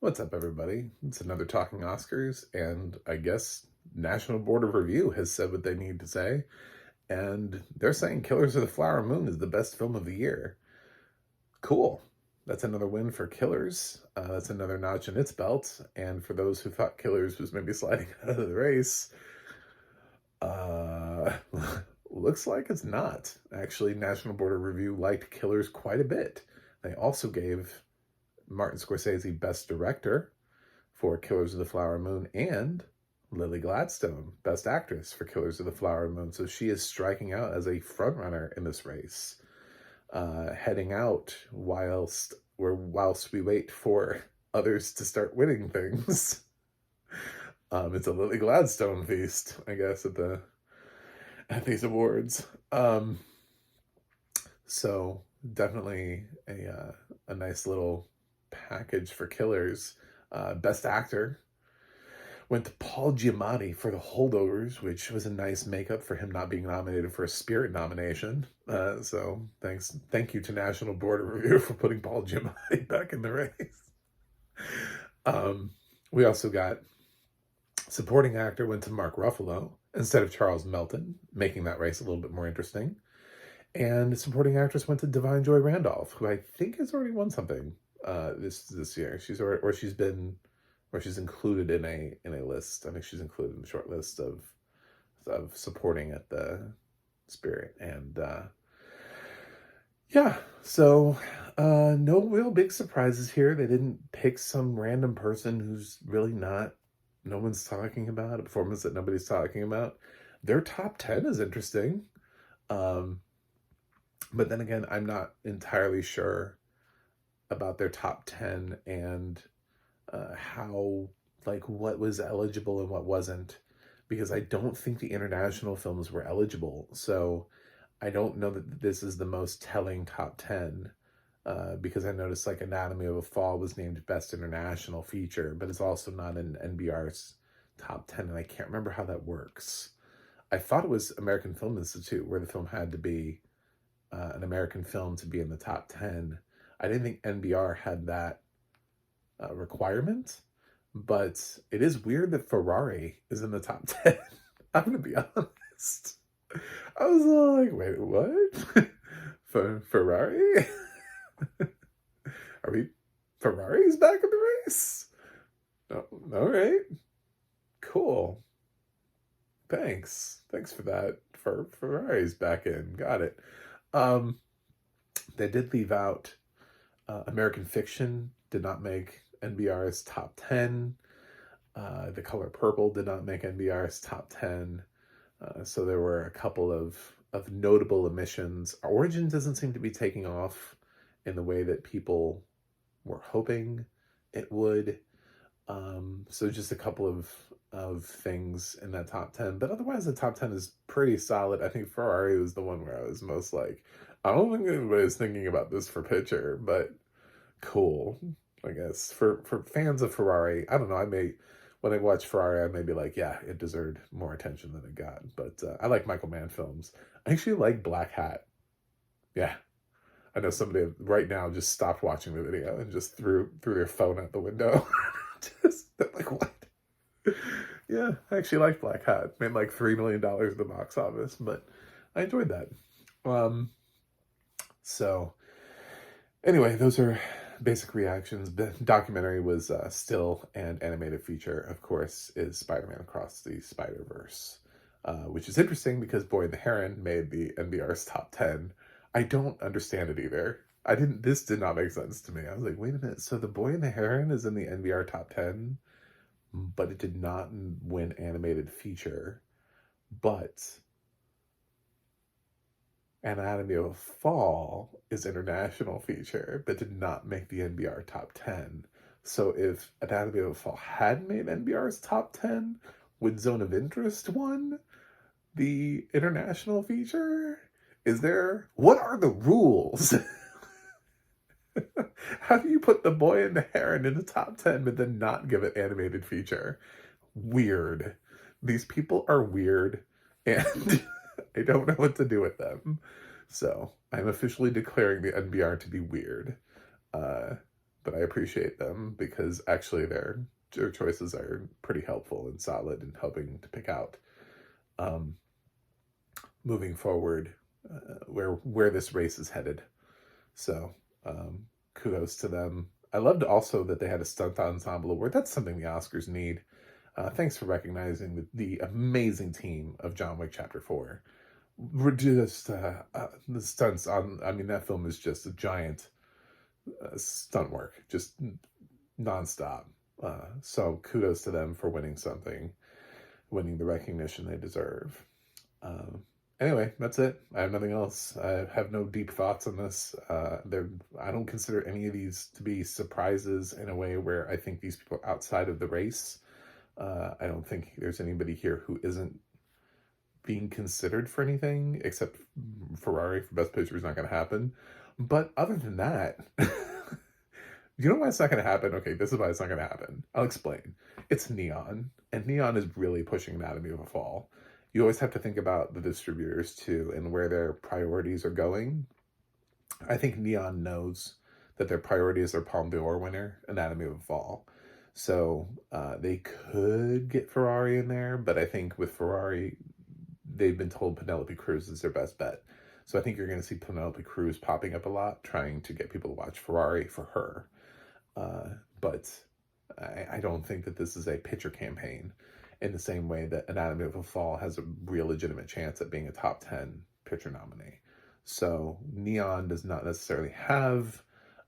What's up, everybody? It's another Talking Oscars, and I guess National Board of Review has said what they need to say, and they're saying Killers of the Flower Moon is the best film of the year. Cool. That's another win for Killers. That's another notch in its belt, and for those who thought Killers was maybe sliding out of the race, uh, looks like it's not. Actually, National Board of Review liked Killers quite a bit. They also gave Martin Scorsese Best Director for Killers of the Flower Moon, and Lily Gladstone, Best Actress for Killers of the Flower Moon. So she is striking out as a frontrunner in this race, heading out whilst we wait for others to start winning things. It's a Lily Gladstone feast, I guess, at these awards. So definitely a nice little package for Killers. Best Actor went to Paul Giamatti for The Holdovers, which was a nice makeup for him not being nominated for a Spirit nomination. So thank you to National Board of Review for putting Paul Giamatti back in the race. We also got Supporting Actor went to Mark Ruffalo instead of Charles Melton, making that race a little bit more interesting. And Supporting Actress went to Divine Joy Randolph, who I think has already won something this year. She's included in a list. I think she's included in the short list of supporting at the Spirit. And yeah, so no real big surprises here. They didn't pick some random person who's really no one's talking about, a performance that nobody's talking about. Their top 10 is interesting. But then again, I'm not entirely sure about their top 10 and how, like, what was eligible and what wasn't, because I don't think the international films were eligible. So I don't know that this is the most telling top 10, because I noticed like Anatomy of a Fall was named Best International Feature, but it's also not in NBR's top 10, and I can't remember how that works. I thought it was American Film Institute where the film had to be an American film to be in the top 10. I didn't think NBR had that requirement, but it is weird that Ferrari is in the top 10. I'm going to be honest. I was like, wait, what? Ferrari? Are we... Ferrari's back in the race? No, all right. Cool. Thanks for that. Ferrari's back in. Got it. They did leave out American Fiction, did not make NBR's top 10. The Color Purple did not make NBR's top 10. So there were a couple of notable omissions. Origin doesn't seem to be taking off in the way that people were hoping it would. So just a couple of things in that top 10, but otherwise the top 10 is pretty solid. I think Ferrari was the one where I was most like, I don't think anybody's thinking about this for picture, but cool. I guess for fans of Ferrari, I don't know, when I watch Ferrari, I may be like, yeah, it deserved more attention than it got. But I like Michael Mann films. I actually like Black Hat. Yeah, I know somebody right now just stopped watching the video and just threw their phone out the window. Just like, what? Yeah, I actually like Black Hat. Made like $3 million at the box office, but I enjoyed that. So anyway, those are basic reactions. The documentary was still, and animated feature, of course, is Spider-Man Across the Spider-Verse, which is interesting because Boy and the Heron made the NBR's top 10. I don't understand it either. This did not make sense to me. I was like, wait a minute, so The Boy and the Heron is in the NBR top 10, but it did not win animated feature. But Anatomy of a Fall is international feature, but did not make the NBR top 10. So if Anatomy of a Fall had made NBR's top 10, would Zone of Interest won the international feature? What are the rules? How do you put The Boy and the Heron in the top 10 but then not give it animated feature? Weird. These people are weird, and I don't know what to do with them. So I'm officially declaring the NBR to be weird. but I appreciate them because actually their choices are pretty helpful and solid in helping to pick out um, moving forward where this race is headed. So kudos to them. I loved also that they had a stunt ensemble award. That's something the Oscars need. Thanks for recognizing the amazing team of John Wick Chapter 4. We're just, the stunts on, I mean, that film is just a giant stunt work, just nonstop. So kudos to them for winning something, winning the recognition they deserve. Anyway, that's it. I have nothing else. I have no deep thoughts on this. I don't consider any of these to be surprises in a way where I think these people outside of the race. I don't think there's anybody here who isn't being considered for anything except Ferrari for Best Picture is not going to happen. But other than that, you know why it's not going to happen? Okay, this is why it's not going to happen. I'll explain. It's Neon, and Neon is really pushing Anatomy of a Fall. You always have to think about the distributors too and where their priorities are going. I think Neon knows that their priority is their Palme d'Or winner, Anatomy of a Fall. So they could get Ferrari in there, but I think with Ferrari, they've been told Penelope Cruz is their best bet. So I think you're going to see Penelope Cruz popping up a lot, trying to get people to watch Ferrari for her. But I don't think that this is a pitcher campaign in the same way that Anatomy of a Fall has a real legitimate chance at being a top 10 pitcher nominee. So Neon does not necessarily have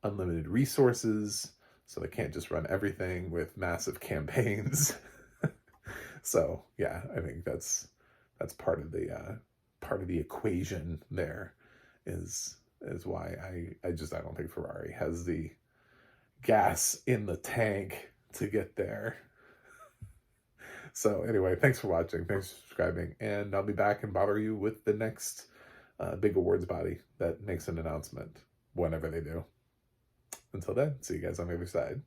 unlimited resources, so they can't just run everything with massive campaigns. So yeah, I think that's part of the equation there is why I don't think Ferrari has the gas in the tank to get there. So anyway, thanks for watching. Thanks for subscribing. And I'll be back and bother you with the next big awards body that makes an announcement whenever they do. Until then, see you guys on the other side.